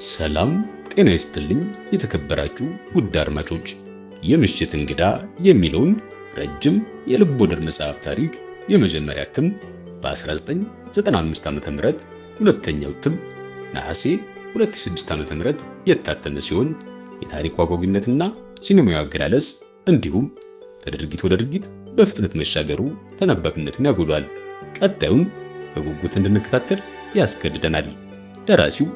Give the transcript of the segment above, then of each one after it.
ሰላም ጤና ይስጥልኝ የተከበራችሁ ውድ አድማጮች፣ የምሽት እንግዳ የሚለውን ረጅም የልብ ወለድ መጽሐፍ ታሪክ የመጀመሪያ እትም በ1995 ዓ.ም ሁለተኛው እትም ነሐሴ 2006 ዓ.ም የታተመ ሲሆን የታሪኩ አጓጊነትና ሲኒማዊ አገላለጽ እንዲሁም ከድርጊት ወደ ድርጊት በፍጥነት መሻገሩ ተነባቢነቱን ያጎላል። ቀጣዩን በጉጉት እንድንከታተል ያስገድደናል። ደራሲው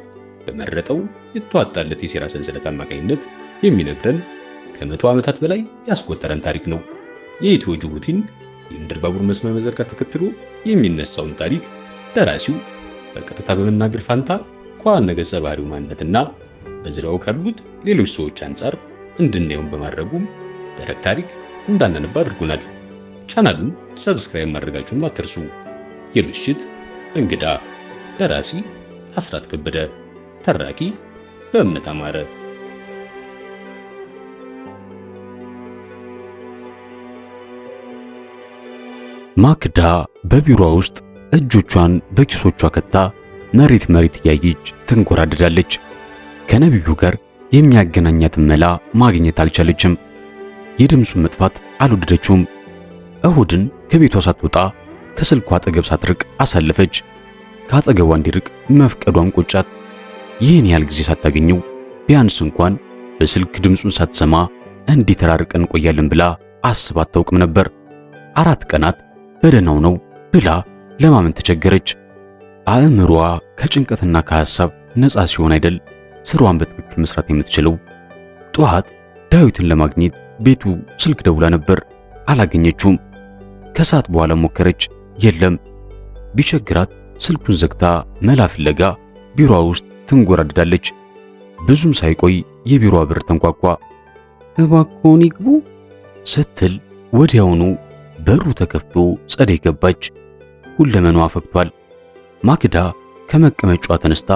በመረጠው የተዋጣለት የሴራ ሰንሰለት አማካኝነት የሚነግረን ከመቶ ዓመታት በላይ ያስቆጠረን ታሪክ ነው። የኢትዮ ጅቡቲን የምድር ባቡር መስመር መዘርጋት ተከትሎ የሚነሳውን ታሪክ ደራሲው በቀጥታ በመናገር ፋንታ ከዋና ገጸ ባህሪው ማንነትና በዙሪያው ካሉት ሌሎች ሰዎች አንጻር እንድናየውን በማድረጉ ደረቅ ታሪክ እንዳናነባ አድርጎናል። ቻናሉን ሰብስክራይብ ማድረጋችሁን አትርሱ። የምሽት እንግዳ ደራሲ አስራት ከበደ፣ ተራኪ በእምነት አማረ። ማክዳ በቢሮዋ ውስጥ እጆቿን በኪሶቿ ከታ መሬት እያየች ትንጎራደዳለች። ከነብዩ ጋር የሚያገናኛትን መላ ማግኘት አልቻለችም። የድምፁን መጥፋት አልወደደችውም። እሁድን ከቤቷ ሳትወጣ ከስልኳ አጠገብ ሳትርቅ አሳለፈች። ከአጠገቧ እንዲርቅ መፍቀዷን ቆጫት። ይህን ያህል ጊዜ ሳታገኘው ቢያንስ እንኳን በስልክ ድምፁን ሳትሰማ እንዲህ ተራርቀን እንቆያለን ብላ አስባ አታውቅም ነበር። 4 ቀናት በደህናው ነው ብላ ለማመን ተቸገረች። አእምሯ ከጭንቀትና ከሐሳብ ነፃ ሲሆን አይደል ስራዋን በትክክል መስራት የምትችለው። ጠዋት ዳዊትን ለማግኘት ቤቱ ስልክ ደውላ ነበር፣ አላገኘችውም። ከሰዓት በኋላ ሞከረች፣ የለም። ቢቸግራት ስልኩን ዘግታ መላ ፍለጋ ቢሮዋ ውስጥ ትንጎራደዳለች። ብዙም ሳይቆይ የቢሮዋ በር ተንኳኳ። እባክዎን ይግቡ ስትል ወዲያውኑ በሩ ተከፍቶ ጸደይ ገባች። ሁለመኗ ፈክቷል። ማክዳ ከመቀመጫዋ ተነስታ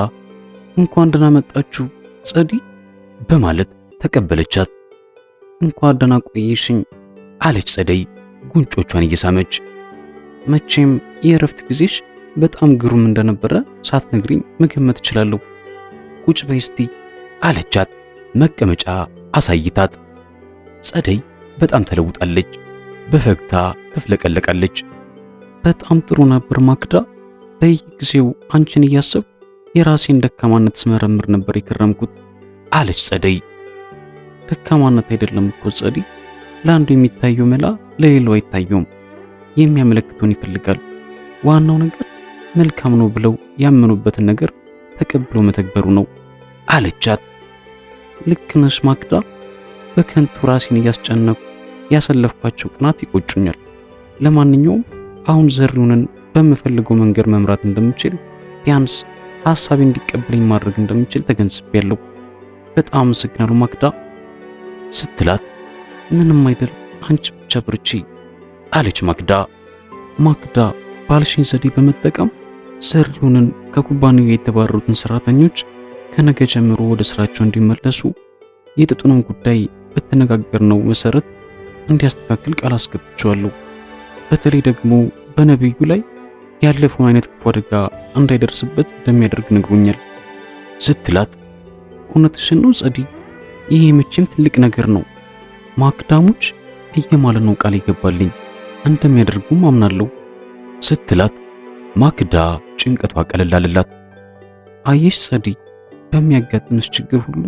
እንኳን ደህና መጣችሁ ጸደይ በማለት ተቀበለቻት። እንኳን ደህና ቆይሽኝ አለች ጸደይ ጉንጮቿን እየሳመች። መቼም የእረፍት ጊዜሽ በጣም ግሩም እንደነበረ ሳትነግሪኝ መገመት እችላለሁ። ቁጭ በይ እስቲ አለቻት መቀመጫ አሳይታት። ጸደይ በጣም ተለውጣለች። በፈገግታ ተፍለቀለቃለች። በጣም ጥሩ ነበር ማክዳ። በየጊዜው አንቺን እያሰብኩ የራሴን ደካማነት ስመረምር ነበር የከረምኩት አለች ጸደይ። ደካማነት አይደለም እኮ ጸደይ፣ ለአንዱ የሚታየው መላ ለሌላው አይታየውም። የሚያመለክቱን ይፈልጋል። ዋናው ነገር መልካም ነው ብለው ያመኑበትን ነገር ተቀብሎ መተግበሩ ነው አለቻት። ልክ ነሽ ማክዳ። በከንቱ ራሴን እያስጨነኩ ያሰለፍኳቸው ቀናት ይቆጩኛል። ለማንኛውም አሁን ዘሪውንን በምፈልገው መንገድ መምራት እንደምችል፣ ቢያንስ ሐሳቤ እንዲቀበለኝ ማድረግ እንደምችል ተገንዝቤያለሁ። በጣም አመሰግናለሁ ማክዳ ስትላት፣ ምንም አይደል አንቺ ብቻ ብርቺ አለች ማክዳ። ማክዳ ባልሽኝ ዘዴ በመጠቀም ዘሪውንን ከኩባንያው የተባረሩትን ሰራተኞች ከነገ ጀምሮ ወደ ስራቸው እንዲመለሱ የጥጡንም ጉዳይ በተነጋገርነው መሰረት እንዲያስተካክል ቃል አስገብቼዋለሁ። በተለይ ደግሞ በነብዩ ላይ ያለፈውን አይነት ክፉ አደጋ እንዳይደርስበት እንደሚያደርግ ነግሮኛል ስትላት፣ እውነትሽን ነው ጸደይ፣ ይሄ መቼም ትልቅ ነገር ነው። ማክዳሞች እየማለ ነው ቃል ይገባልኝ፣ እንደሚያደርጉም አምናለሁ ስትላት፣ ማክዳ ጭንቀቷ ቀለል አለላት። አየሽ ጸደይ፣ በሚያጋጥምሽ ችግር ሁሉ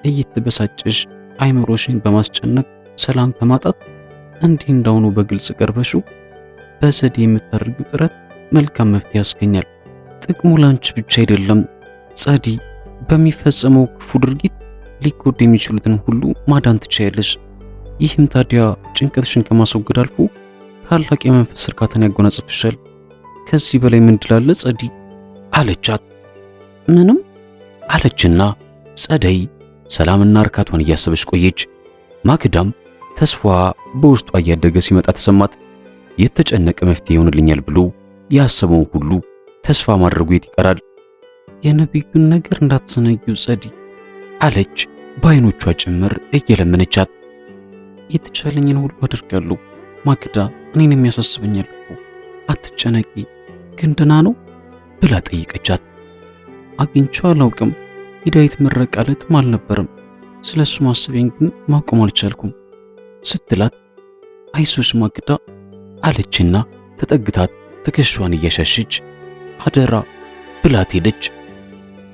እየተበሳጨሽ አይምሮሽን በማስጨነቅ ሰላም ከማጣት እንዲህ እንዳሁኑ በግልጽ ቀርበሹ በዘዴ የምታደርጊው ጥረት መልካም መፍትሄ ያስገኛል። ጥቅሙ ላንቺ ብቻ አይደለም ጸደይ፣ በሚፈጸመው ክፉ ድርጊት ሊጎዱ የሚችሉትን ሁሉ ማዳን ትችያለሽ። ይህም ታዲያ ጭንቀትሽን ከማስወገድ አልፎ ታላቅ የመንፈስ እርካታን ያጎናጽፍሻል። ከዚህ በላይ ምን ትላለ ጸደይ አለቻት። ምንም አለችና ጸደይ ሰላምና እርካቷን እያሰበች ቆየች። ማክዳም ተስፋዋ በውስጧ እያደገ ሲመጣ ተሰማት። የተጨነቀ መፍትሄ ይሆንልኛል ብሎ ያሰበውን ሁሉ ተስፋ ማድረጉ የት ይቀራል። የነብዩን ነገር እንዳትዘነጊው ጸደይ አለች በዓይኖቿ ጭምር እየለመነቻት። የተቻለኝን ሁሉ አደርጋለሁ ማክዳ፣ እኔን የሚያሳስበኛል እኮ አትጨነቂ፣ ግን ደህና ነው ብላ ጠይቀቻት። አግኝቼው አላውቅም የዳዊት ምረቃ ዕለትም አልነበረም። ስለሱ ማሰቤን ግን ማቆም አልቻልኩም ስትላት አይዞሽ ማክዳ አለችና ተጠግታት ትከሻዋን እያሻሸች አደራ ብላት ሄደች።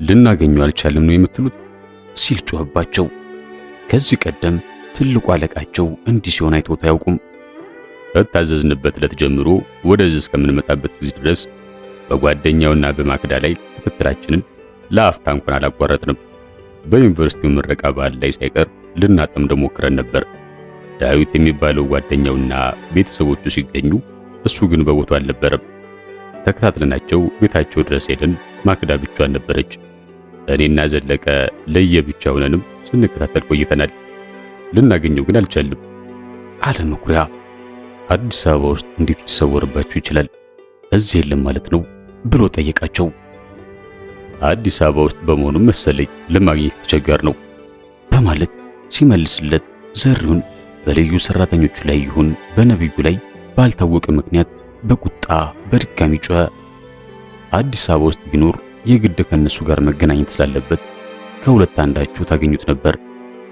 ልናገኘው አልቻልም ነው የምትሉት ሲል ጮኸባቸው። ከዚህ ቀደም ትልቁ አለቃቸው እንዲህ ሲሆን አይተውት አያውቁም። ከታዘዝንበት ዕለት ጀምሮ ወደዚህ እስከምንመጣበት ጊዜ ድረስ በጓደኛውና በማክዳ ላይ ክትትላችንን ለአፍታ እንኳን አላቋረጥንም። በዩኒቨርሲቲው ምረቃ በዓል ላይ ሳይቀር ልናጠምደው ሞክረን ነበር። ዳዊት የሚባለው ጓደኛውና ቤተሰቦቹ ሲገኙ እሱ ግን በቦታው አልነበረም። ተከታትለናቸው ቤታቸው ድረስ ሄደን ማክዳ ብቻዋን ነበረች። እኔና ዘለቀ ለየብቻ ሆነንም ስንከታተል ቆይተናል። ልናገኘው ግን አልቻልንም አለ መኩሪያ። አዲስ አበባ ውስጥ እንዴት ሊሰወርባችሁ ይችላል? እዚህ የለም ማለት ነው ብሎ ጠየቃቸው። አዲስ አበባ ውስጥ በመሆኑም መሰለኝ ለማግኘት ተቸገር ነው በማለት ሲመልስለት ዘሪሁን በልዩ ሰራተኞቹ ላይ ይሁን በነብዩ ላይ ባልታወቀ ምክንያት በቁጣ በድጋሚ ጮኸ። አዲስ አበባ ውስጥ ቢኖር የግድ ከነሱ ጋር መገናኘት ስላለበት ከሁለት አንዳችሁ ታገኙት ነበር።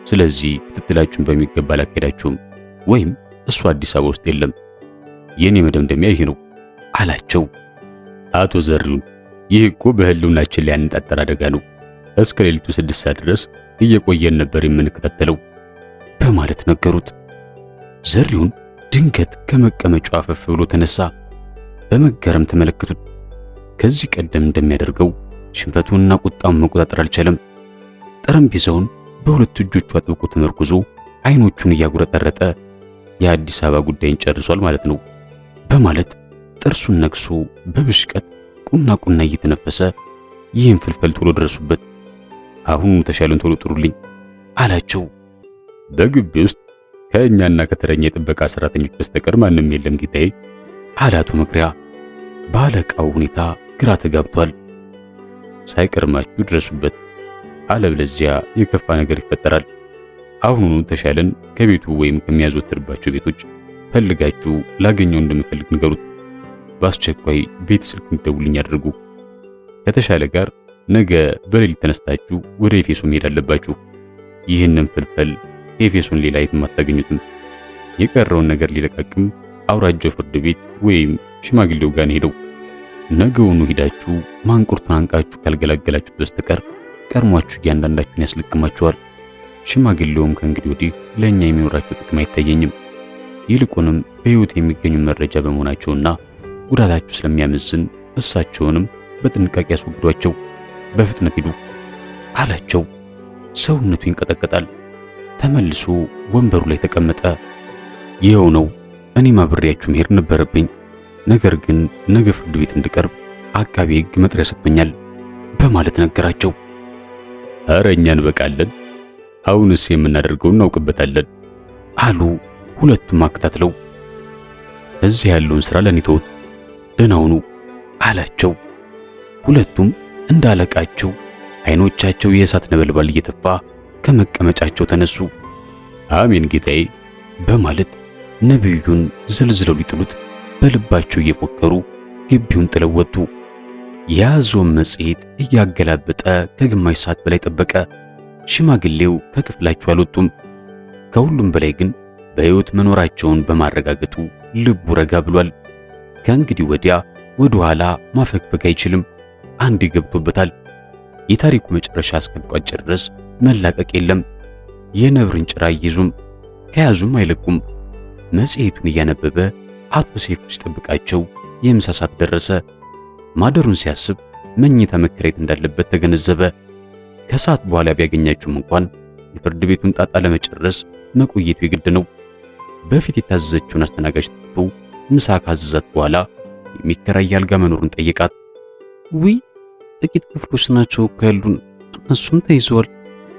ስለዚህ ክትትላችሁን በሚገባ አላካሄዳችሁም ወይም እሱ አዲስ አበባ ውስጥ የለም። የኔ መደምደሚያ ይሄ ነው አላቸው። አቶ ዘሪሁን ይህ እኮ በህልውናችን ላይ ያነጣጠረ አደጋ ነው። እስከ ሌሊቱ 6 ሰዓት ድረስ እየቆየን ነበር የምንከታተለው በማለት ነገሩት። ዘሪሁን ድንገት ከመቀመጫው አፈፍ ብሎ ተነሳ። በመገረም ተመለከቱት። ከዚህ ቀደም እንደሚያደርገው ሽንፈቱንና ቁጣውን መቆጣጠር አልቻለም። ጠረጴዛውን በሁለት እጆቹ አጥብቆ ተመርኩዞ አይኖቹን እያጉረጠረጠ የአዲስ አበባ ጉዳይን ጨርሷል ማለት ነው በማለት ጥርሱን ነክሶ በብሽቀት ቁና ቁና እየተነፈሰ ይህን ፍልፈል ቶሎ ድረሱበት፣ አሁን ተሻለን ቶሎ ጥሩልኝ አላቸው። በግቢ ውስጥ ከእኛና ከተረኛ የጥበቃ ሰራተኞች በስተቀር ማንም የለም ጌታዬ አለ አቶ መኩሪያ። ባለቃው ሁኔታ ግራ ተጋብቷል። ሳይቀርማችሁ ድረሱበት፣ አለበለዚያ የከፋ ነገር ይፈጠራል። አሁኑኑ ተሻለን ከቤቱ ወይም ከሚያዘወትርባቸው ቤቶች ፈልጋችሁ ላገኘው እንደምፈልግ ንገሩት። በአስቸኳይ ቤት ስልክ እንደውልኝ አድርጉ። ከተሻለ ጋር ነገ በሌሊት ተነስታችሁ ወደ ኤፌሶን መሄድ አለባችሁ። ይህንን ፍልፈል ኤፌሶን ሌላ የትም አታገኙትም። የቀረውን ነገር ሊለቃቅም አውራጃው ፍርድ ቤት ወይም ሽማግሌው ጋር ሄደው ነገውኑ ሄዳችሁ ማንቁርቱን አንቃችሁ ካልገላገላችሁ በስተቀር ቀርሟችሁ እያንዳንዳችሁን ያስለቅማችኋል። ሽማግሌውም ከእንግዲህ ወዲህ ለእኛ የሚኖራቸው ጥቅም አይታየኝም። ይልቁንም በሕይወት የሚገኙ መረጃ በመሆናቸውና ጉዳታችሁ ስለሚያመዝን እሳቸውንም በጥንቃቄ ያስወግዷቸው። በፍጥነት ሂዱ አላቸው። ሰውነቱ ይንቀጠቀጣል። ተመልሶ ወንበሩ ላይ ተቀመጠ። ይኸው ነው፣ እኔም አብሬያችሁ መሄድ ነበረብኝ። ነገር ግን ነገ ፍርድ ቤት እንድቀርብ አቃቤ ሕግ መጥሪያ ሰጥቶኛል በማለት ነገራቸው። ኧረ እኛ እንበቃለን፣ አሁንስ የምናደርገው እናውቅበታለን አሉ ሁለቱም አከታትለው። እዚህ ያለውን ሥራ ለኔ ተውት፣ ደህና ሁኑ አላቸው። ሁለቱም እንዳለቃቸው አይኖቻቸው የእሳት ነበልባል እየተፋ ከመቀመጫቸው ተነሱ። አሜን ጌታዬ በማለት ነብዩን ዘልዝለው ሊጥሉት በልባቸው እየፎከሩ ግቢውን ጥለው ወጡ። የያዘውን መጽሔት እያገላበጠ ከግማሽ ሰዓት በላይ ጠበቀ። ሽማግሌው ከክፍላቸው አልወጡም። ከሁሉም በላይ ግን በሕይወት መኖራቸውን በማረጋገጡ ልቡ ረጋ ብሏል። ከእንግዲህ ወዲያ ወደ ኋላ ማፈግፈግ አይችልም። አንድ ገብቶበታል። የታሪኩ መጨረሻ እስከሚቋጭ ድረስ መላቀቅ የለም። የነብርን ጭራ ይዙም ከያዙም አይለቁም። መጽሔቱን እያነበበ አቶ ሰይፉ ሲጠብቃቸው የምሳ ሰዓት ደረሰ። ማደሩን ሲያስብ መኝታ መከራየት እንዳለበት ተገነዘበ። ከሰዓት በኋላ ቢያገኛቸውም እንኳን የፍርድ ቤቱን ጣጣ ለመጨረስ መቆየቱ የግድ ነው። በፊት የታዘዘችውን አስተናጋጅ ትቶ ምሳ ካዘዛት በኋላ የሚከራይ አልጋ መኖሩን ጠየቃት። ውይ ጥቂት ክፍሎች ናቸው እኮ ያሉን፣ እነሱም ተይዘዋል።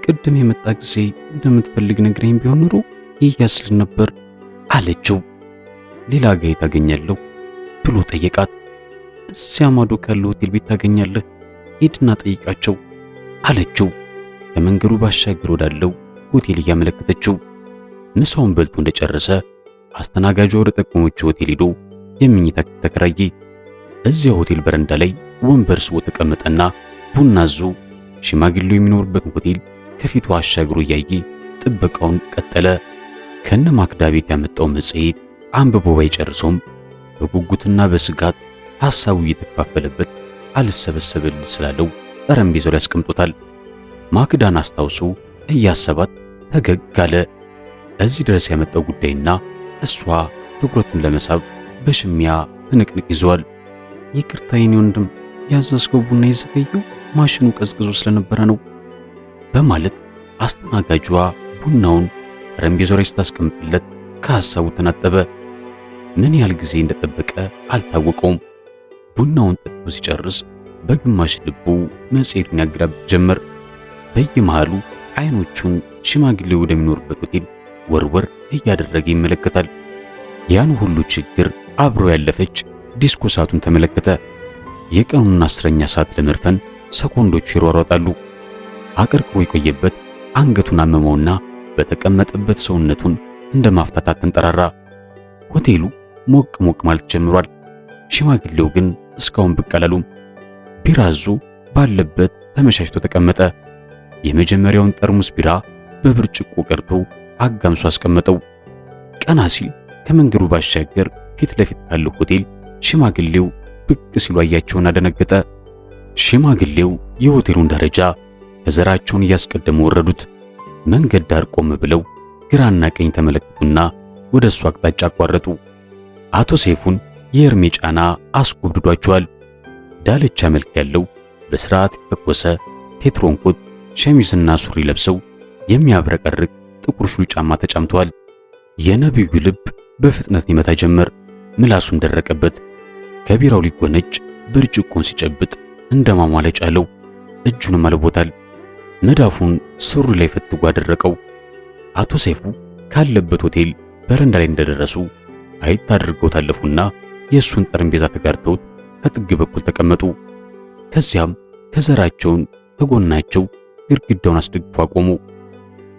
ቅድም የመጣ ጊዜ እንደምትፈልግ ነግረኝ ቢሆን ኖሮ ይያስል ነበር አለችው። ሌላ ጋር ታገኛለሁ ብሎ ጠየቃት። እዚያ ማዶ ካለው ሆቴል ቤት ታገኛለህ፣ ሂድና ጠይቃቸው አለችው። ከመንገዱ ባሻገር ወዳለው ሆቴል እያመለከተችው። ምሳውን በልቶ እንደጨረሰ አስተናጋጇ ወደ ጠቆመችው ሆቴል ሄዶ የመኝታ ክፍል ተከራየ። እዚያ ሆቴል በረንዳ ላይ ወንበር ስቦ ተቀመጠና ቡና አዞ ሽማግሌው የሚኖርበትን ሆቴል ከፊቱ አሻግሮ እያየ ጥበቃውን ቀጠለ። ከነ ማክዳ ቤት ያመጣው መጽሔት አንብቦ ባይጨርሰውም በጉጉትና በስጋት ሐሳቡ እየተከፋፈለበት አልሰበሰበል ስላለው ጠረጴዛው ላይ አስቀምጦታል። ማክዳን አስታውሶ እያሰባት ፈገግ አለ። እዚህ ድረስ ያመጣው ጉዳይና እሷ ትኩረቱን ለመሳብ በሽሚያ ትንቅንቅ ይዘዋል። ይቅርታ የኔ ወንድም፣ ያዘዝከው ቡና የዘገየው ማሽኑ ቀዝቅዞ ስለነበረ ነው በማለት አስተናጋጇ ቡናውን ጠረጴዛው ላይ ስታስቀምጥለት ከሐሳቡ ተናጠበ። ምን ያህል ጊዜ እንደጠበቀ አልታወቀውም። ቡናውን ጠጥቶ ሲጨርስ በግማሽ ልቡ መጽሔቱን ያገላብጥ ጀመር። በየመሃሉ አይኖቹን ሽማግሌው ወደሚኖርበት ሆቴል ወርወር እያደረገ ይመለከታል። ያን ሁሉ ችግር አብሮ ያለፈች ዲስኮ ሰዓቱን ተመለከተ። የቀኑን 10ኛ ሰዓት ለመርፈን ሰኮንዶቹ ይሯሯጣሉ። አቀርቅሮ የቆየበት አንገቱን አመመውና በተቀመጠበት ሰውነቱን እንደ ማፍታታት ተንጠራራ። ሆቴሉ ሞቅ ሞቅ ማለት ጀምሯል። ሽማግሌው ግን እስካሁን ብቅ አላሉም። ቢራ አዞ ባለበት ተመቻችቶ ተቀመጠ። የመጀመሪያውን ጠርሙስ ቢራ በብርጭቆ ቀርቶ አጋምሶ አስቀመጠው። ቀና ሲል ከመንገዱ ባሻገር ፊት ለፊት ካለው ሆቴል ሽማግሌው ብቅ ሲሉ አያቸውና ደነገጠ። ሽማግሌው የሆቴሉን ደረጃ ከዘራቸውን እያስቀደሙ ወረዱት። መንገድ ዳር ቆም ብለው ግራና ቀኝ ተመለከቱና ወደ እሱ አቅጣጫ አቋረጡ። አቶ ሰይፉን የእርሜ ጫና አስጎብድዷቸዋል። ዳልቻ መልክ ያለው በስርዓት የተተኮሰ ቴትሮን ኮት፣ ሸሚዝና ሱሪ ለብሰው የሚያብረቀርቅ ጥቁር ሹል ጫማ ተጫምተዋል። የነቢዩ ልብ በፍጥነት ይመታ ጀመር። ምላሱን ደረቀበት። ከቢራው ሊጎነጭ ብርጭቆን ሲጨብጥ እንደማሟለጭ አለው። እጁንም አልቦታል። መዳፉን ሱሪ ላይ ፈትጎ አደረቀው። አቶ ሰይፉ ካለበት ሆቴል በረንዳ ላይ እንደደረሱ አይት አድርገው ታለፉና የእሱን ጠረጴዛ ተጋርተውት ከጥግ በኩል ተቀመጡ። ከዚያም ከዘራቸውን ከጎናቸው ግድግዳውን አስደግፎ አቆሙ።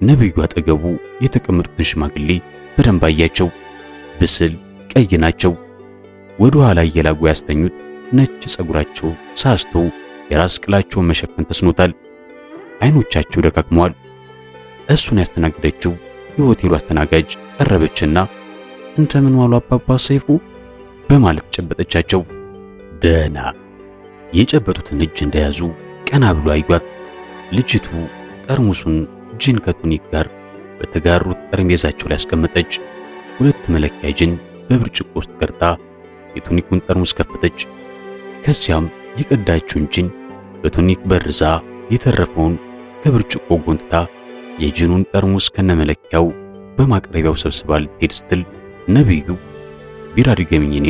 ነቢዩ አጠገቡ የተቀመጡትን ሽማግሌ በደንብ አያቸው። ብስል ቀይ ናቸው። ወደ ኋላ እየላጉ ያስተኙት ነጭ ጸጉራቸው ሳስቶ የራስ ቅላቸውን መሸፈን ተስኖታል። አይኖቻቸው ደካክመዋል። እሱን ያስተናገደችው የሆቴሉ አስተናጋጅ ቀረበችና እንደምን ዋሉ አባባ ሰይፉ በማለት ጨበጠቻቸው። ደህና። የጨበጡትን እጅ እንደያዙ ቀና ብሎ አዩት። ልጅቱ ጠርሙሱን ጂን ከቶኒክ ጋር በተጋሩት ጠረጴዛቸው ላይ አስቀመጠች። ሁለት መለኪያ ጂን በብርጭቆ ውስጥ ቀርታ የቶኒኩን ጠርሙስ ከፈተች። ከዚያም የቀዳችውን ጂን በቶኒክ በርዛ የተረፈውን ከብርጭቆ ጎንትታ የጂኑን ጠርሙስ ከነመለኪያው በማቅረቢያው ሰብስባል ሄድ ስትል ነቢዩ ቢራ ድገሚኝ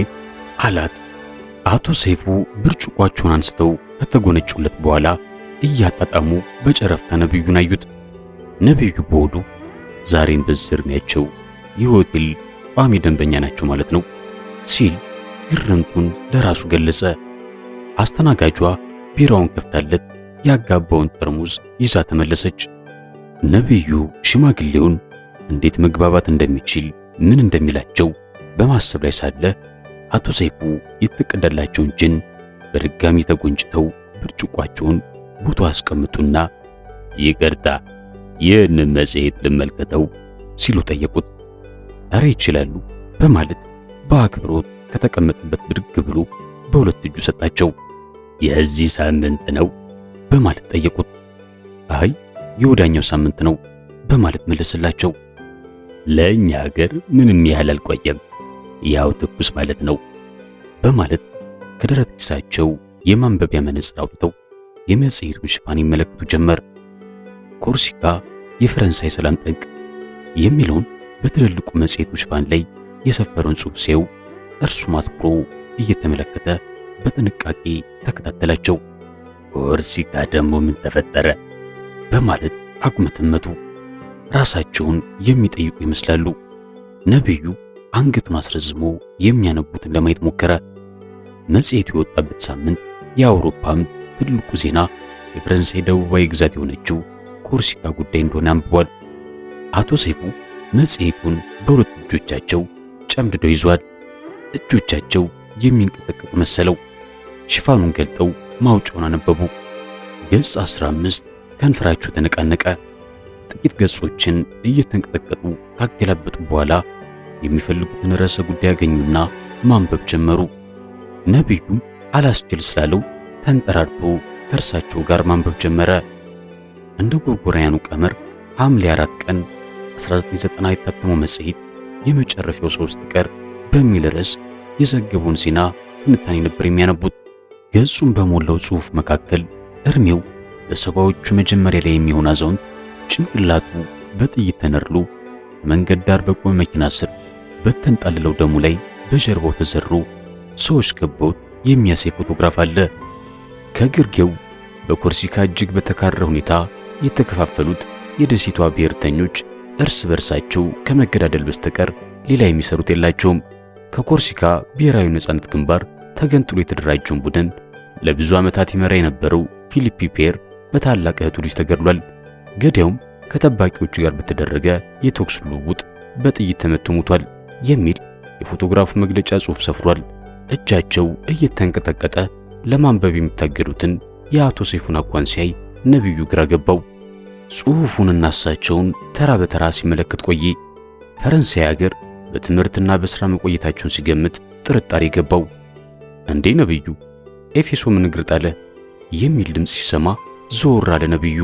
አላት። አቶ ሰይፉ ብርጭቋቸውን አንስተው ከተጎነጩለት በኋላ እያጣጣሙ በጨረፍታ ነቢዩን አዩት። ነቢዩ በሆዱ ዛሬን በዝርሚያቸው የሆቴል ቋሚ ደንበኛ ናቸው ማለት ነው ሲል ግርምቱን ለራሱ ገለጸ። አስተናጋጇ ቢራውን ከፍታለት ያጋባውን ጠርሙስ ይዛ ተመለሰች። ነቢዩ ሽማግሌውን እንዴት መግባባት እንደሚችል ምን እንደሚላቸው በማሰብ ላይ ሳለ አቶ ሰይፉ የተቀዳላቸውን ጂን በድጋሚ ተጎንጭተው ብርጭቋቸውን ቦታው አስቀምጡና ይቅርታ ይህንን መጽሔት ልመልከተው ሲሉ ጠየቁት። ኧረ ይችላሉ በማለት በአክብሮት ከተቀመጠበት ብድግ ብሎ በሁለት እጁ ሰጣቸው። የዚህ ሳምንት ነው በማለት ጠየቁት። አይ የወዳኛው ሳምንት ነው በማለት መለስላቸው። ለኛ ሀገር ምንም ያህል አልቆየም፣ ያው ትኩስ ማለት ነው በማለት ከደረት ኪሳቸው የማንበቢያ መነጽር አውጥተው የመጽሔቱን ሽፋን ይመለከቱ ጀመር። ኮርሲካ የፈረንሳይ ሰላም ጠንቅ የሚለውን በትልልቁ መጽሔቱ ሽፋን ላይ የሰፈረውን ጽሑፍ ሲያዩ እርሱም አትኩሮ እየተመለከተ በጥንቃቄ ተከታተላቸው። ኮርሲካ ደግሞ ምን ተፈጠረ በማለት አጉመተመቱ። ራሳቸውን የሚጠይቁ ይመስላሉ። ነቢዩ አንገቱን አስረዝሞ የሚያነቡትን ለማየት ሞከረ። መጽሔቱ የወጣበት ሳምንት የአውሮፓም ትልቁ ዜና የፈረንሳይ ደቡባዊ ግዛት የሆነችው ኮርሲካ ጉዳይ እንደሆነ አንብቧል። አቶ ሰይፉ መጽሔቱን በሁለት እጆቻቸው ጨምድደው ይዟል። እጆቻቸው የሚንቀጠቀጡ መሰለው። ሽፋኑን ገልጠው ማውጫውን አነበቡ። ገጽ 15 ከንፈራቸው ተነቃነቀ። ጥቂት ገጾችን እየተንቀጠቀጡ ካገላበጡ በኋላ የሚፈልጉትን ርዕሰ ጉዳይ ያገኙና ማንበብ ጀመሩ። ነቢዩ አላስችል ስላለው ተንጠራርቶ ከእርሳቸው ጋር ማንበብ ጀመረ። እንደ ጎርጎራውያኑ ቀመር ሐምሌ 4 ቀን 1990 የታተመው መጽሔት የመጨረሻው ሰው ሲቀር በሚል ርዕስ የዘገቡን ዜና ትንታኔ ነበር የሚያነቡት። ገጹን በሞላው ጽሑፍ መካከል እድሜው በሰባዎቹ መጀመሪያ ላይ የሚሆን አዛውንት ጭንቅላቱ በጥይት ተነርሎ መንገድ ዳር በቆመ መኪና ስር በተንጣለለው ደሙ ላይ በጀርባው ተዘሮ ሰዎች ከበውት የሚያሳይ ፎቶግራፍ አለ። ከግርጌው በኮርሲካ እጅግ በተካረረ ሁኔታ የተከፋፈሉት የደሴቷ ብሔርተኞች እርስ በርሳቸው ከመገዳደል በስተቀር ሌላ የሚሰሩት የላቸውም። ከኮርሲካ ብሔራዊ ነጻነት ግንባር ተገንጥሎ የተደራጀውን ቡድን ለብዙ ዓመታት ይመራ የነበረው ፊሊፕ ፔር በታላቅ እህቱ ልጅ ተገድሏል። ገዳዩም ከጠባቂዎቹ ጋር በተደረገ የተኩስ ልውውጥ በጥይት ተመቶ ሞቷል የሚል የፎቶግራፉ መግለጫ ጽሑፍ ሰፍሯል። እጃቸው እየተንቀጠቀጠ ለማንበብ የሚታገዱትን የአቶ ሰይፉን አኳን ሲያይ ነቢዩ ግራ ገባው። ጽሑፉንና እሳቸውን ተራ በተራ ሲመለከት ቆየ። ፈረንሳይ ሀገር በትምህርትና በሥራ መቆየታቸውን ሲገምት ጥርጣሬ ገባው። እንዴ ነቢዩ ኤፌሶን ምን እግር ጣለ የሚል ድምፅ ሲሰማ ዞር አለ። ነቢዩ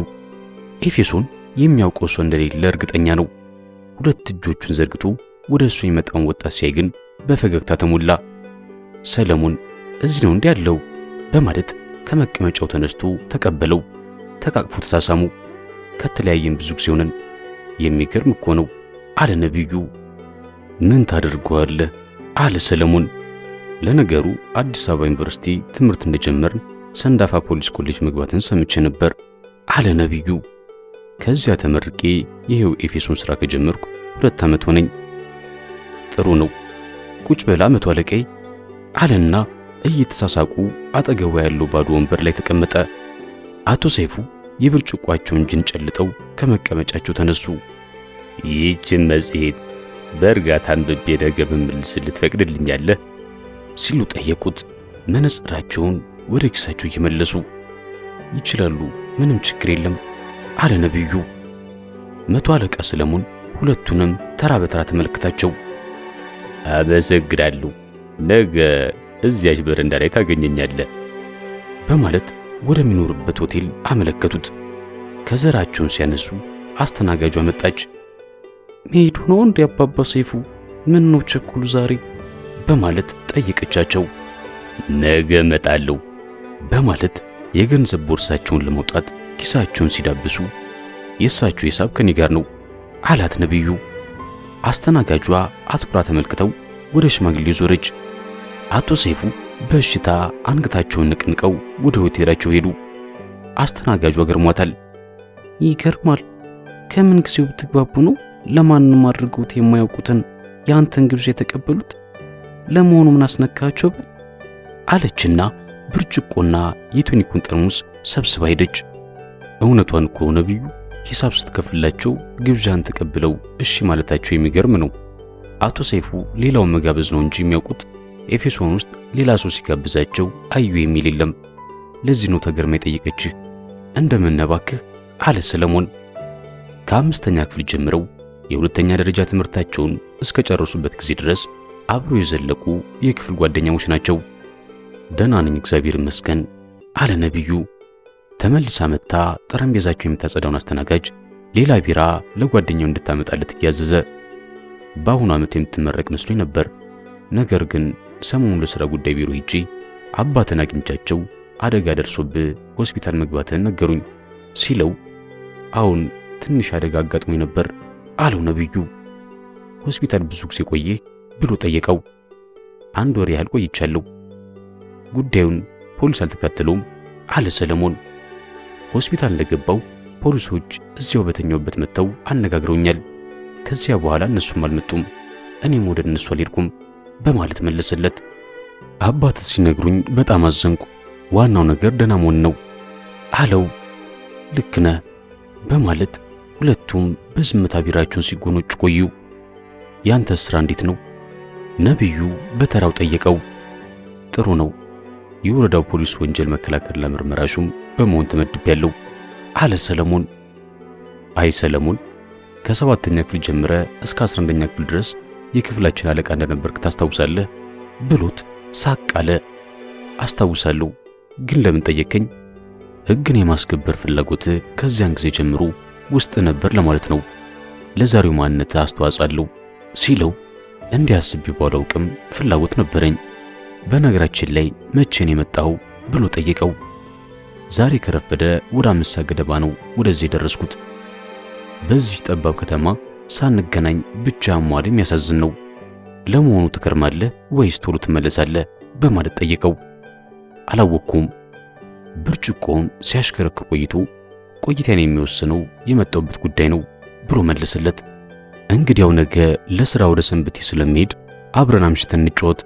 ኤፌሶን የሚያውቀው ሰው እንደሌለ እርግጠኛ ነው። ሁለት እጆቹን ዘርግቶ ወደ እሱ የመጣውን ወጣት ሲያይ ግን በፈገግታ ተሞላ። ሰለሞን እዚህ ነው እንዲህ ያለው በማለት ከመቀመጫው ተነስቶ ተቀበለው። ተቃቅፎ ተሳሳሙ። ከተለያየን ብዙ ጊዜ ሆነን። የሚገርም እኮ ነው አለ ነቢዩ። ምን ታደርገዋለህ አለ ሰለሞን። ለነገሩ አዲስ አበባ ዩኒቨርሲቲ ትምህርት እንደጀመርን ሰንዳፋ ፖሊስ ኮሌጅ መግባትን ሰምቼ ነበር አለ ነቢዩ። ከዚያ ተመርቄ ይሄው ኤፌሶን ሥራ ከጀመርኩ 2 ዓመት ሆነኝ። ጥሩ ነው ቁጭ በላ መቶ አለቃዬ አለና እየተሳሳቁ አጠገቡ ያለው ባዶ ወንበር ላይ ተቀመጠ። አቶ ሰይፉ የብርጭቋቸውን ጅን ጨልጠው ከመቀመጫቸው ተነሱ። ይህችን መጽሔት በእርጋታ አንብቤ ነገ ብመልስልህ ትፈቅድልኛለህ ሲሉ ጠየቁት። መነጽራቸውን ወደ ኪሳቸው እየመለሱ ይችላሉ፣ ምንም ችግር የለም አለ ነቢዩ። መቶ አለቃ ሰለሞን ሁለቱንም ተራ በተራ ተመልክታቸው አመሰግናለሁ፣ ነገ እዚያች በረንዳ ላይ ታገኘኛለህ በማለት ወደሚኖርበት ሆቴል አመለከቱት። ከዘራቸውን ሲያነሱ አስተናጋጇ መጣች። መሄዱ ነው እንዴ አባባ ሰይፉ? ምን ነው ቸኩሉ ዛሬ በማለት ጠየቀቻቸው። ነገ እመጣለሁ በማለት የገንዘብ ቦርሳቸውን ለማውጣት ኪሳቸውን ሲዳብሱ የእሳቸው ሂሳብ ከኔ ጋር ነው አላት ነቢዩ። አስተናጋጇ አትኩራ ተመልክተው ወደ ሽማግሌ ዞረች። አቶ ሰይፉ በእሽታ አንገታቸውን ነቅንቀው ወደ ሆቴላቸው ሄዱ። አስተናጋጇ ገርሟታል። ይገርማል፣ ከምን ጊዜው ብትግባቡ ነው ለማንም አድርገውት የማያውቁትን ያንተን ግብዣ የተቀበሉት? ለመሆኑ ምን አስነካቸው አለችና ብርጭቆና የቶኒኩን ጠርሙስ ሰብስባ ሄደች። እውነቷን እኮ ነቢዩ ሂሳብ ስትከፍልላቸው ግብዣን ተቀብለው እሺ ማለታቸው የሚገርም ነው። አቶ ሰይፉ ሌላውን መጋበዝ ነው እንጂ የሚያውቁት ኤፌሶን ውስጥ ሌላ ሰው ሲጋብዛቸው አዩ የሚል የለም። ለዚህ ነው ተገርማ የጠየቀችህ። እንደምን ነባክህ አለ ሰለሞን። ከአምስተኛ ክፍል ጀምረው የሁለተኛ ደረጃ ትምህርታቸውን እስከ ጨረሱበት ጊዜ ድረስ አብረው የዘለቁ የክፍል ጓደኛሞች ናቸው። ደህና ነኝ እግዚአብሔር ይመስገን አለ ነቢዩ። ተመልሳ መጥታ ጠረጴዛቸው የምታጸዳውን አስተናጋጅ ሌላ ቢራ ለጓደኛው እንድታመጣለት እያዘዘ በአሁኑ ዓመት የምትመረቅ መስሎኝ ነበር፣ ነገር ግን ሰሞኑን ለሥራ ጉዳይ ቢሮ ሄጄ አባትን አግኝቻቸው አደጋ ደርሶብህ ሆስፒታል መግባትን ነገሩኝ ሲለው አሁን ትንሽ አደጋ አጋጥሞኝ ነበር አለው ነቢዩ። ሆስፒታል ብዙ ጊዜ ቆየ ብሎ ጠየቀው። 1 ወር ያህል ቆይቻለሁ። ጉዳዩን ፖሊስ አልተከታተለውም አለ ሰለሞን። ሆስፒታል እንደገባው ፖሊሶች እዚያው በተኛውበት መጥተው አነጋግረውኛል። ከዚያ በኋላ እነሱም አልመጡም፣ እኔም ወደ እነሱ አልሄድኩም በማለት መለሰለት። አባት ሲነግሩኝ በጣም አዘንኩ። ዋናው ነገር ደህና መሆን ነው አለው። ልክ ነህ በማለት ሁለቱም በዝምታ ቢራቸውን ሲጎነጩ ቆዩ። ያንተ ስራ እንዴት ነው? ነቢዩ በተራው ጠየቀው። ጥሩ ነው። የወረዳው ፖሊስ ወንጀል መከላከልና ምርመራ ሹም በመሆን ተመድቤያለሁ አለ ሰለሞን። አይ ሰለሞን፣ ከ7ኛ ክፍል ጀምረ እስከ 11ኛ ክፍል ድረስ የክፍላችን አለቃ እንደነበርክ ታስታውሳለህ ብሎት ሳቅ አለ። አስታውሳለሁ፣ ግን ለምን ጠየቀኝ? ሕግን የማስከበር ፍላጎት ከዚያን ጊዜ ጀምሮ ውስጥ ነበር ለማለት ነው። ለዛሬው ማንነት አስተዋጽኦ አለው ሲለው እንዲያስብ ባላውቅም ፍላጎት ነበረኝ። በነገራችን ላይ መቼን የመጣው ብሎ ጠየቀው። ዛሬ ከረፈደ ወደ 5 ሰዓት ገደማ ነው ወደዚህ የደረስኩት። በዚህ ጠባብ ከተማ ሳንገናኝ ብቻ መዋል የሚያሳዝን ነው። ለመሆኑ ትከርማለህ ወይስ ቶሎ ትመለሳለህ በማለት ጠየቀው። አላወቅኩም። ብርጭቆውን ሲያሽከረክር ቆይቶ ቆይታን የሚወስነው የመጣውበት ጉዳይ ነው ብሎ መለሰለት። እንግዲያው ነገ ለሥራ ወደ ሰንበቴ ስለሚሄድ አብረን አምሽተን እንጫወት፣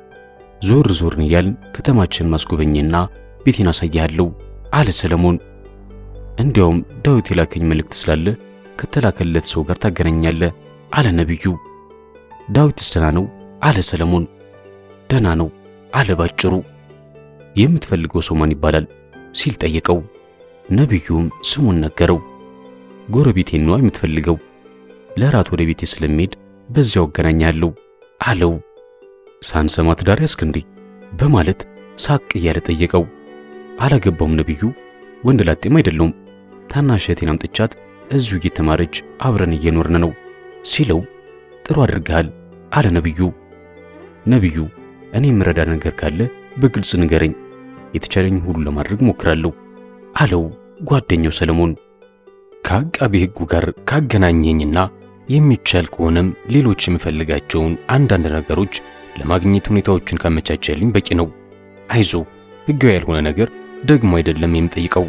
ዞር ዞርን እያልን ከተማችን ማስጎበኘና ቤቴን አሳያለሁ አለ ሰለሞን። እንዲያውም ዳዊት የላከኝ መልእክት ስላለ ከተላከለት ሰው ጋር ታገናኛለህ አለ ነብዩ። ዳዊትስ ደህና ነው አለ ሰለሞን። ደህና ነው አለ ባጭሩ። የምትፈልገው ሰው ማን ይባላል ሲል ጠየቀው። ነብዩም ስሙን ነገረው። ጎረቤቴን ነው የምትፈልገው፣ ለራት ወደ ቤቴ ስለሚሄድ በዚያው አገናኛለሁ አለው። ሳንሰማ ትዳር ያስክ እንዴ በማለት ሳቅ እያለ ጠየቀው። አላገባውም ነብዩ፣ ወንድ ላጤም አይደለውም። ታናሽ እህቴን አምጥቻት እዚሁ እየተማረች አብረን እየኖርን ነው ሲለው ጥሩ አድርገሃል አለ ነብዩ። ነብዩ፣ እኔ የምረዳ ነገር ካለ በግልጽ ንገረኝ፣ የተቻለኝ ሁሉ ለማድረግ ሞክራለሁ አለው ጓደኛው ሰለሞን። ከአቃቤ ሕጉ ጋር ካገናኘኝና የሚቻል ከሆነም ሌሎች የምፈልጋቸውን አንዳንድ ነገሮች ለማግኘት ሁኔታዎችን ካመቻቸልኝ በቂ ነው። አይዞ፣ ሕጋዊ ያልሆነ ነገር ደግሞ አይደለም የምጠይቀው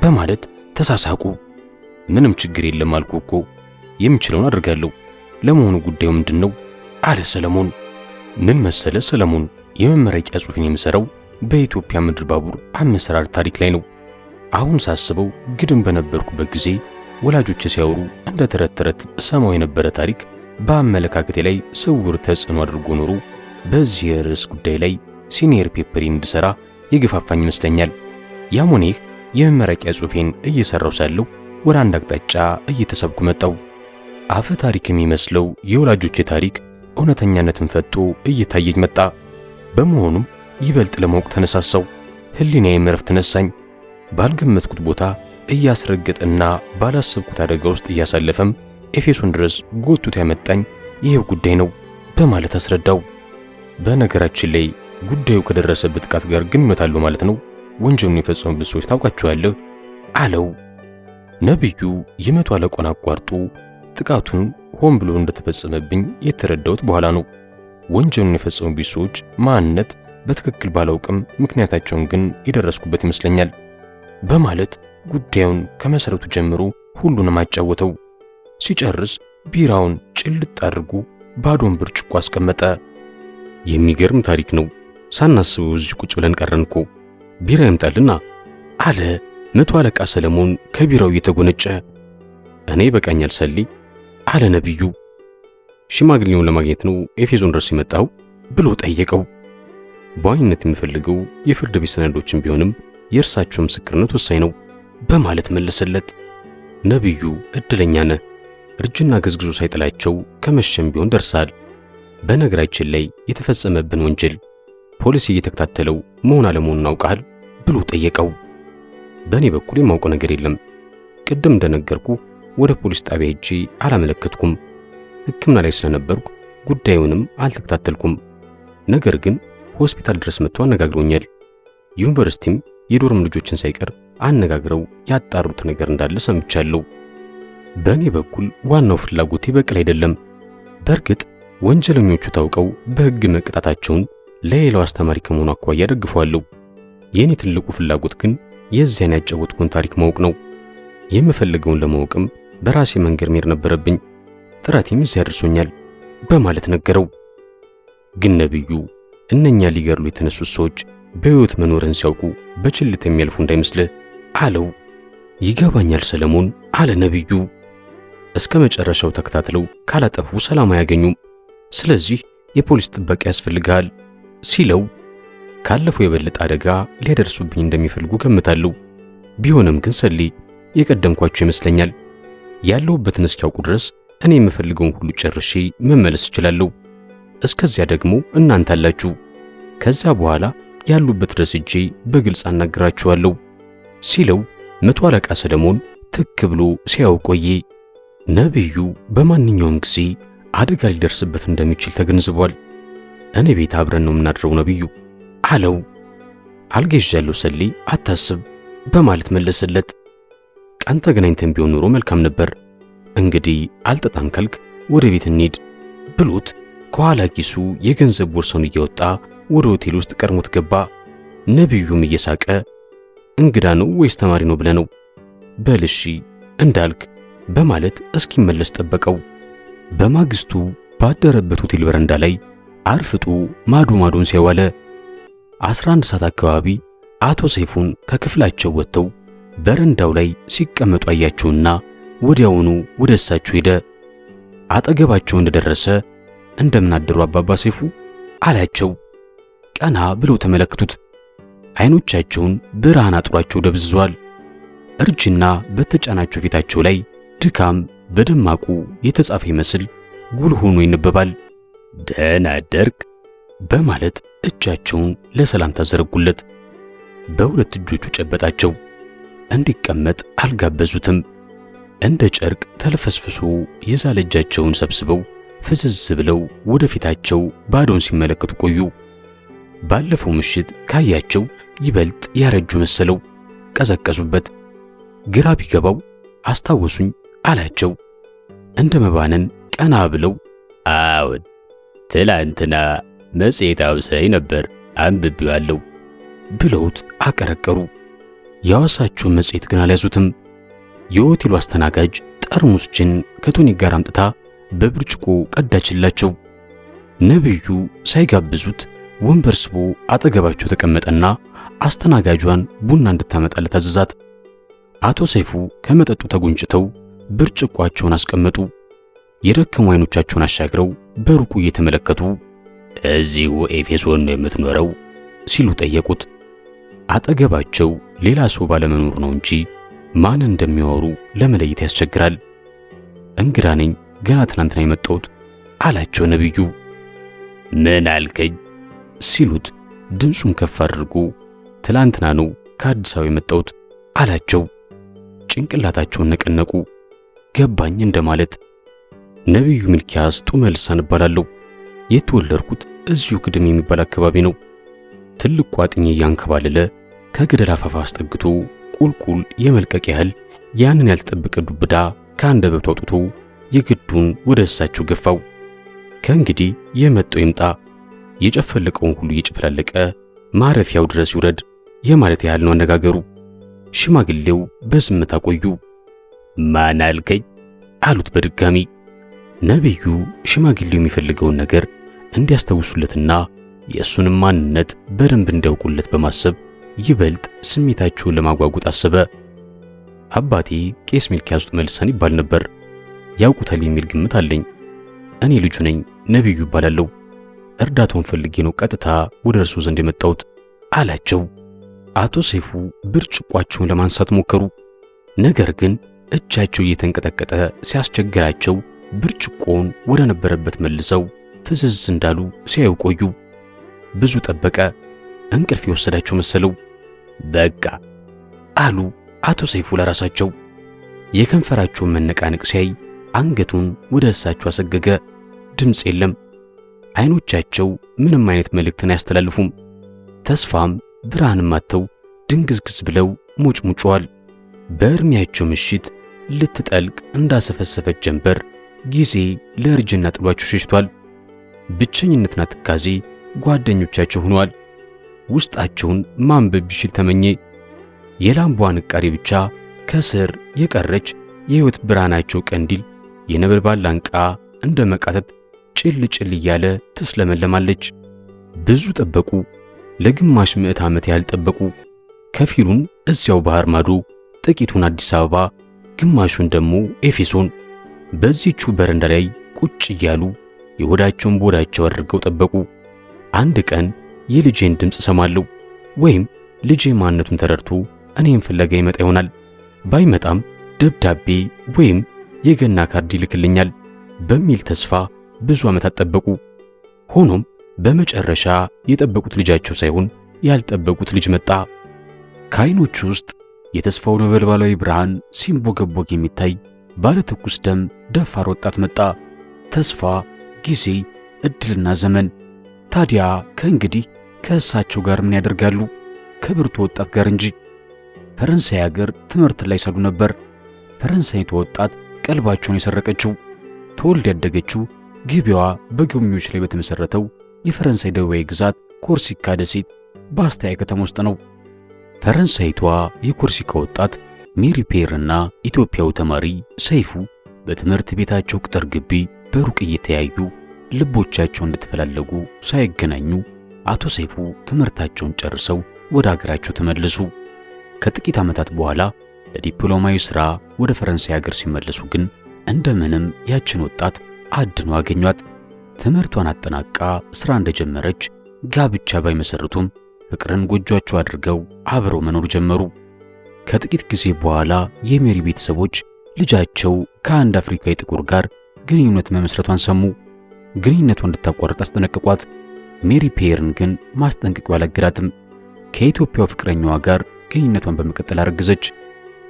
በማለት ተሳሳቁ። ምንም ችግር የለም አልኩ እኮ፣ የምችለውን አድርጋለሁ። ለመሆኑ ጉዳዩ ምንድነው አለ ሰለሞን። ምን መሰለ ሰለሞን፣ የመመረቂያ ጽሑፌን የምሰራው በኢትዮጵያ ምድር ባቡር አመሰራር ታሪክ ላይ ነው። አሁን ሳስበው ግድም በነበርኩበት ጊዜ ወላጆች ሲያወሩ እንደ ተረት ተረት ሰማው የነበረ ታሪክ በአመለካከቴ ላይ ስውር ተጽዕኖ አድርጎ ኖሮ በዚህ ርዕስ ጉዳይ ላይ ሲኒየር ፔፐር እንድሰራ የገፋፋኝ ይመስለኛል። ያም ሆነ ይህ የመመረቂያ ጽሑፌን እየሰራው ሳለሁ ወደ አንድ አቅጣጫ እየተሰብኩ መጣው። አፈ ታሪክ የሚመስለው የወላጆቼ ታሪክ እውነተኛነትን ፈጥቶ እየታየኝ መጣ። በመሆኑም ይበልጥ ለማወቅ ተነሳሳው። ሕሊናዬም እረፍት ነሳኝ። ባልገመትኩት ቦታ እያስረገጠና ባላሰብኩት አደጋ ውስጥ እያሳለፈም ኤፌሶን ድረስ ጎትቶ ያመጣኝ ይሄው ጉዳይ ነው በማለት አስረዳው። በነገራችን ላይ ጉዳዩ ከደረሰበት ጥቃት ጋር ግንኙነት አለው ማለት ነው። ወንጀሉን የፈጸሙት ሰዎች ታውቃቸዋለህ አለው። ነብዩ የመቶ አለቃውን አቋርጦ ጥቃቱን ሆን ብሎ እንደተፈጸመብኝ የተረዳሁት በኋላ ነው። ወንጀሉን የፈጸሙት ሰዎች ማንነት በትክክል ባላውቅም ምክንያታቸውን ግን የደረስኩበት ይመስለኛል በማለት ጉዳዩን ከመሰረቱ ጀምሮ ሁሉንም አጫወተው። ሲጨርስ ቢራውን ጭልጥ አድርጎ ባዶን ብርጭቆ አስቀመጠ። የሚገርም ታሪክ ነው። ሳናስበው እዚህ ቁጭ ብለን ቀረንኮ። ቢራ ይምጣልና አለ መቶ አለቃ ሰለሞን ከቢራው እየተጎነጨ። እኔ በቃኛል ሰሊ አለ ነብዩ። ሽማግሌውን ለማግኘት ነው ኤፌሶን ድረስ የመጣው ብሎ ጠየቀው። በዋናነት የምፈልገው የፍርድ ቤት ሰነዶችን ቢሆንም የእርሳቸው ምስክርነት ወሳኝ ነው በማለት መለሰለት። ነብዩ እድለኛ ነህ፣ እርጅና ገዝግዞ ሳይጥላቸው ከመሸም ቢሆን ደርሳል። በነገራችን ላይ የተፈጸመብን ወንጀል ፖሊስ እየተከታተለው መሆን አለመሆኑን አውቃል ብሎ ጠየቀው። በእኔ በኩል የማውቀው ነገር የለም። ቅድም እንደነገርኩ ወደ ፖሊስ ጣቢያ ሄጄ አላመለከትኩም። ሕክምና ላይ ስለነበርኩ ጉዳዩንም አልተከታተልኩም። ነገር ግን ሆስፒታል ድረስ መጥቶ አነጋግሮኛል። ዩኒቨርሲቲም የዶርም ልጆችን ሳይቀር አነጋግረው ያጣሩት ነገር እንዳለ ሰምቻለሁ። በእኔ በኩል ዋናው ፍላጎቴ በቀል አይደለም። በእርግጥ ወንጀለኞቹ ታውቀው በሕግ መቀጣታቸውን ለሌላው አስተማሪ ከመሆኑ አኳያ ደግፈዋለሁ። የኔ ትልቁ ፍላጎት ግን የዚያን ያጫወትኩን ታሪክ ማወቅ ነው። የምፈልገውን ለማወቅም በራሴ መንገድ መሄድ ነበረብኝ። ጥረቴም እዚያ አድርሶኛል በማለት ነገረው። ግን ነብዩ እነኛ ሊገርሉ የተነሱት ሰዎች በሕይወት መኖርን ሲያውቁ በችልት የሚያልፉ እንዳይመስልህ አለው። ይገባኛል ሰለሞን አለ ነብዩ። እስከ መጨረሻው ተከታትለው ካላጠፉ ሰላም አያገኙም። ስለዚህ የፖሊስ ጥበቃ ያስፈልጋል ሲለው ካለፈው የበለጠ አደጋ ሊያደርሱብኝ እንደሚፈልጉ ገምታለሁ። ቢሆንም ግን ሰሊ የቀደምኳቸው ይመስለኛል። ያለሁበትን እስኪያውቁ ድረስ እኔ የምፈልገውን ሁሉ ጨርሼ መመለስ እችላለሁ። እስከዚያ ደግሞ እናንተ አላችሁ። ከዚያ በኋላ ያሉበት ድረስ ሄጄ በግልጽ አናግራችኋለሁ ሲለው መቶ አለቃ ሰለሞን ትክ ብሎ ሲያው ቆየ። ነብዩ በማንኛውም ጊዜ አደጋ ሊደርስበት እንደሚችል ተገንዝቧል። እኔ ቤት አብረን ነው የምናድረው ነብዩ አለው። አልጋ ይዣለሁ ሰሊ አታስብ በማለት መለሰለት። ቀን ተገናኝተን ቢሆን ኖሮ መልካም ነበር። እንግዲህ አልጠጣም ካልክ ወደ ቤት እንሂድ ብሎት ከኋላ ኪሱ የገንዘብ ቦርሳውን እያወጣ ወደ ሆቴል ውስጥ ቀድሞት ገባ። ነብዩም እየሳቀ እንግዳ ነው ወይስ ተማሪ ነው ብለህ ነው? በልሺ እንዳልክ በማለት እስኪመለስ ጠበቀው። በማግስቱ ባደረበት ሆቴል በረንዳ ላይ አርፍጦ ማዶ ማዶን ሲያዋለ 11 ሰዓት አካባቢ አቶ ሰይፉን ከክፍላቸው ወጥተው በረንዳው ላይ ሲቀመጡ አያቸውና ወዲያውኑ ወደ እሳቸው ሄደ። አጠገባቸው እንደደረሰ እንደምን አደሩ አባባ ሰይፉ አላቸው። ቀና ብለው ተመለከቱት። አይኖቻቸውን ብርሃን አጥሯቸው ደብዝዟል። እርጅና በተጫናቸው ፊታቸው ላይ ድካም በደማቁ የተጻፈ ይመስል ጉል ሆኖ ይነበባል። ደህና አደርክ በማለት እጃቸውን ለሰላምታ ዘረጉለት። በሁለት እጆቹ ጨበጣቸው። እንዲቀመጥ አልጋበዙትም። እንደ ጨርቅ ተልፈስፍሶ የዛለ እጃቸውን ሰብስበው ፍዝዝ ብለው ወደ ፊታቸው ባዶን ሲመለከቱ ቆዩ። ባለፈው ምሽት ካያቸው ይበልጥ ያረጁ መሰለው። ቀዘቀዙበት። ግራ ቢገባው አስታወሱኝ አላቸው። እንደ መባነን ቀና ብለው አዎን ትላንትና መጽሔት አውሳይ ነበር አንብቤዋለሁ ብለውት አቀረቀሩ። ያወሳቸውን መጽሔት ግን አልያዙትም። የሆቴሉ አስተናጋጅ ጠርሙስ ጅን ከቶኒክ ጋር አምጥታ በብርጭቆ ቀዳችላቸው። ነብዩ ሳይጋብዙት ወንበር ስቦ አጠገባቸው ተቀመጠና አስተናጋጇን ቡና እንድታመጣለት አዘዛት። አቶ ሰይፉ ከመጠጡ ተጎንጭተው ብርጭቋቸውን አስቀመጡ። የደከሙ አይኖቻቸውን አሻግረው በሩቁ እየተመለከቱ እዚሁ ኤፌሶን ነው የምትኖረው ሲሉ ጠየቁት። አጠገባቸው ሌላ ሰው ባለመኖር ነው እንጂ ማን እንደሚያወሩ ለመለየት ያስቸግራል። እንግዳ ነኝ፣ ገና ትናንትና የመጣሁት አላቸው ነብዩ። ምን አልከኝ ሲሉት ድምፁን ከፍ አድርጎ ትላንትና ነው ከአዲስ አበባ የመጣሁት አላቸው። ጭንቅላታቸውን ነቀነቁ። ገባኝ እንደማለት። ነብዩ ሚልኪያስ ጡመልሳን እባላለሁ። የተወለድኩት እዚሁ ቅድም የሚባል አካባቢ ነው። ትልቅ ቋጥኝ እያንከባለለ ከገደል አፋፍ አስጠግቶ ቁልቁል የመልቀቅ ያህል ያንን ያልተጠበቀ ዱብዳ ከአንደበቱ አውጥቶ የግዱን ወደ እሳቸው ገፋው። ከእንግዲህ የመጣው ይምጣ፣ የጨፈለቀውን ሁሉ እየጨፈላለቀ ማረፊያው ድረስ ይውረድ የማለት ያህል ነው አነጋገሩ። ሽማግሌው በዝምታ ቆዩ። ማን አልከኝ አሉት በድጋሚ። ነብዩ ሽማግሌው የሚፈልገውን ነገር እንዲያስታውሱለትና የእሱንም ማንነት በደንብ እንዲያውቁለት በማሰብ ይበልጥ ስሜታቸውን ለማጓጉጥ አሰበ። አባቴ ቄስ ሚልኪያስ ጡመልሳን ይባል ነበር። ያውቁታል የሚል ግምት አለኝ። እኔ ልጁ ነኝ፣ ነብዩ ይባላለሁ። እርዳታውን ፈልጌ ነው ቀጥታ ወደ እርሱ ዘንድ የመጣሁት አላቸው። አቶ ሰይፉ ብርጭቋቸውን ለማንሳት ሞከሩ። ነገር ግን እጃቸው እየተንቀጠቀጠ ሲያስቸግራቸው ብርጭቆውን ወደ ነበረበት መልሰው ፍዝዝ እንዳሉ ሲያዩ ቆዩ። ብዙ ጠበቀ። እንቅልፍ የወሰዳቸው መሰለው። በቃ አሉ አቶ ሰይፉ ለራሳቸው። የከንፈራቸውን መነቃነቅ ሲያይ አንገቱን ወደ እሳቸው አሰገገ። ድምፅ የለም። አይኖቻቸው ምንም አይነት መልእክትን አያስተላልፉም። ተስፋም ብርሃንም አጥተው ድንግዝግዝ ብለው ሙጭሙጨዋል። በእርሚያቸው ምሽት ልትጠልቅ እንዳሰፈሰፈች ጀንበር ጊዜ ለእርጅና ጥሏቸው ሸሽቷል። ብቸኝነትና ትካዜ ጓደኞቻቸው ሆነዋል። ውስጣቸውን ማንበብ ቢችል ተመኘ። የላምቧ ንቃሬ ብቻ ከስር የቀረች የሕይወት ብርሃናቸው ቀንዲል የነበልባል ላንቃ እንደ መቃተት ጭል ጭል እያለ ትስለመለማለች። ብዙ ጠበቁ። ለግማሽ ምዕት ዓመት ያህል ጠበቁ። ከፊሉን እዚያው ባህር ማዶ፣ ጥቂቱን አዲስ አበባ፣ ግማሹን ደግሞ ኤፌሶን። በዚህቹ በረንዳ ላይ ቁጭ እያሉ የሆዳቸውን ቦዳቸው አድርገው ጠበቁ። አንድ ቀን የልጄን ድምፅ ሰማለሁ፣ ወይም ልጄ ማንነቱን ተረድቶ እኔን ፍለጋ ይመጣ ይሆናል። ባይመጣም ደብዳቤ ወይም የገና ካርድ ይልክልኛል በሚል ተስፋ ብዙ ዓመታት ጠበቁ። ሆኖም በመጨረሻ የጠበቁት ልጃቸው ሳይሆን ያልጠበቁት ልጅ መጣ። ከዓይኖቹ ውስጥ የተስፋው ነበልባላዊ ብርሃን ሲንቦገቦግ የሚታይ ባለ ትኩስ ደም ደፋር ወጣት መጣ። ተስፋ፣ ጊዜ፣ እድልና ዘመን። ታዲያ ከእንግዲህ ከእሳቸው ጋር ምን ያደርጋሉ? ከብርቱ ወጣት ጋር እንጂ። ፈረንሳይ ሀገር ትምህርት ላይ ሳሉ ነበር ፈረንሳይቱ ወጣት ቀልባቸውን የሰረቀችው። ተወልዳ ያደገችው ግቢዋ በጎብኚዎች ላይ በተመሰረተው የፈረንሳይ ደቡባዊ ግዛት ኮርሲካ ደሴት በአስታያ ከተማ ውስጥ ነው። ፈረንሳይቷ የኮርሲካ ወጣት ሜሪ ፔር እና ኢትዮጵያዊ ተማሪ ሰይፉ በትምህርት ቤታቸው ቅጥር ግቢ በሩቅ እየተያዩ ልቦቻቸው እንደተፈላለጉ ሳይገናኙ አቶ ሰይፉ ትምህርታቸውን ጨርሰው ወደ ሀገራቸው ተመለሱ። ከጥቂት ዓመታት በኋላ ለዲፕሎማዊ ሥራ ወደ ፈረንሳይ ሀገር ሲመለሱ ግን እንደምንም ያችን ወጣት አድነው አገኟት። ትምህርቷን አጠናቃ ሥራ እንደጀመረች ጋብቻ ባይመሰርቱም ፍቅርን ጎጆአቸው አድርገው አብረው መኖር ጀመሩ። ከጥቂት ጊዜ በኋላ የሜሪ ቤተሰቦች ልጃቸው ከአንድ አፍሪካዊ ጥቁር ጋር ግንኙነት መመስረቷን ሰሙ። ግንኙነቷን እንድታቋርጥ አስጠነቀቋት። ሜሪ ፔርን ግን ማስጠንቀቂያው አላገዳትም። ከኢትዮጵያው ፍቅረኛዋ ጋር ግንኙነቷን በመቀጠል አረገዘች።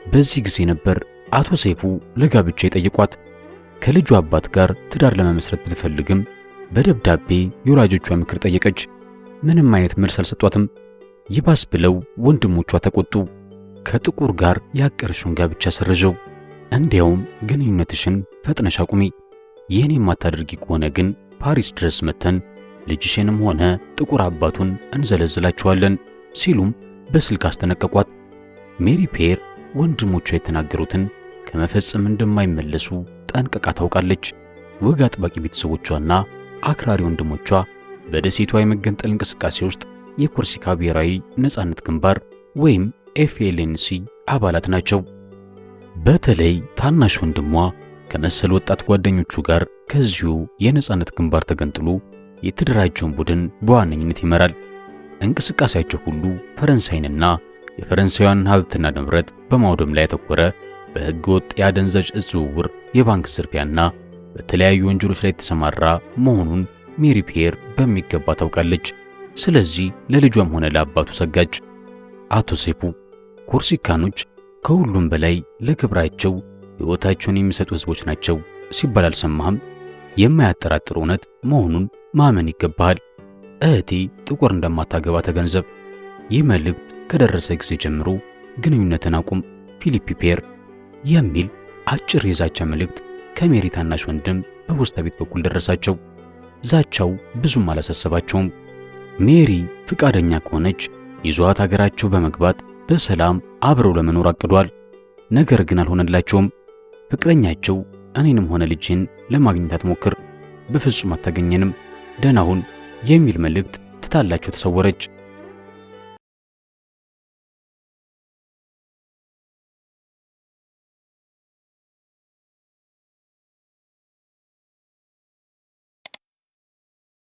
በዚህ ጊዜ ነበር አቶ ሰይፉ ለጋብቻ የጠየቋት። ከልጁ አባት ጋር ትዳር ለመመስረት ብትፈልግም በደብዳቤ የወላጆቿ ምክር ጠየቀች። ምንም አይነት መልስ አልሰጧትም። ይባስ ብለው ወንድሞቿ ተቆጡ። ከጥቁር ጋር ያቀርሽውን ጋብቻ ሰረዘው። እንዲያውም ግንኙነትሽን ፈጥነሽ አቁሚ፣ ይህን የማታደርጊ ከሆነ ግን ፓሪስ ድረስ መተን ልጅሽንም ሆነ ጥቁር አባቱን እንዘለዝላቸዋለን ሲሉም በስልክ አስጠነቀቋት። ሜሪ ፔር ወንድሞቿ የተናገሩትን ከመፈጸም እንደማይመለሱ ጠንቅቃ ታውቃለች። ወግ አጥባቂ ቤተሰቦቿና አክራሪ ወንድሞቿ በደሴቷ የመገንጠል እንቅስቃሴ ውስጥ የኮርሲካ ብሔራዊ ነጻነት ግንባር ወይም ኤፍኤልኤንሲ አባላት ናቸው። በተለይ ታናሽ ወንድሟ ከመሰል ወጣት ጓደኞቹ ጋር ከዚሁ የነጻነት ግንባር ተገንጥሎ የተደራጀውን ቡድን በዋነኝነት ይመራል። እንቅስቃሴያቸው ሁሉ ፈረንሳይንና የፈረንሳውያን ሀብትና ንብረት በማውደም ላይ ያተኮረ፣ በሕገ ወጥ የአደንዛዥ እጽ ዝውውር፣ የባንክ ዝርፊያና በተለያዩ ወንጀሎች ላይ የተሰማራ መሆኑን ሜሪ ፔር በሚገባ ታውቃለች። ስለዚህ ለልጇም ሆነ ለአባቱ ሰጋች። አቶ ሰይፉ ኮርሲካኖች ከሁሉም በላይ ለክብራቸው ሕይወታቸውን የሚሰጡ ሕዝቦች ናቸው ሲባል አልሰማህም? የማያጠራጥር እውነት መሆኑን ማመን ይገባሃል። እህቴ ጥቁር እንደማታገባ ተገንዘብ። ይህ መልእክት ከደረሰ ጊዜ ጀምሮ ግንኙነትን አቁም ፊሊፕ ፔር የሚል አጭር የዛቻ መልእክት ከሜሪ ታናሽ ወንድም በፖስታ ቤት በኩል ደረሳቸው። ዛቻው ብዙም አላሳሰባቸውም። ሜሪ ፍቃደኛ ከሆነች ይዟት ሀገራቸው በመግባት በሰላም አብረው ለመኖር አቅዷል። ነገር ግን አልሆነላቸውም። ፍቅረኛቸው እኔንም ሆነ ልጄን ለማግኘት አትሞክር፣ በፍጹም አታገኘንም፣ ደህና ሁን የሚል መልእክት ትታላቸው ተሰወረች።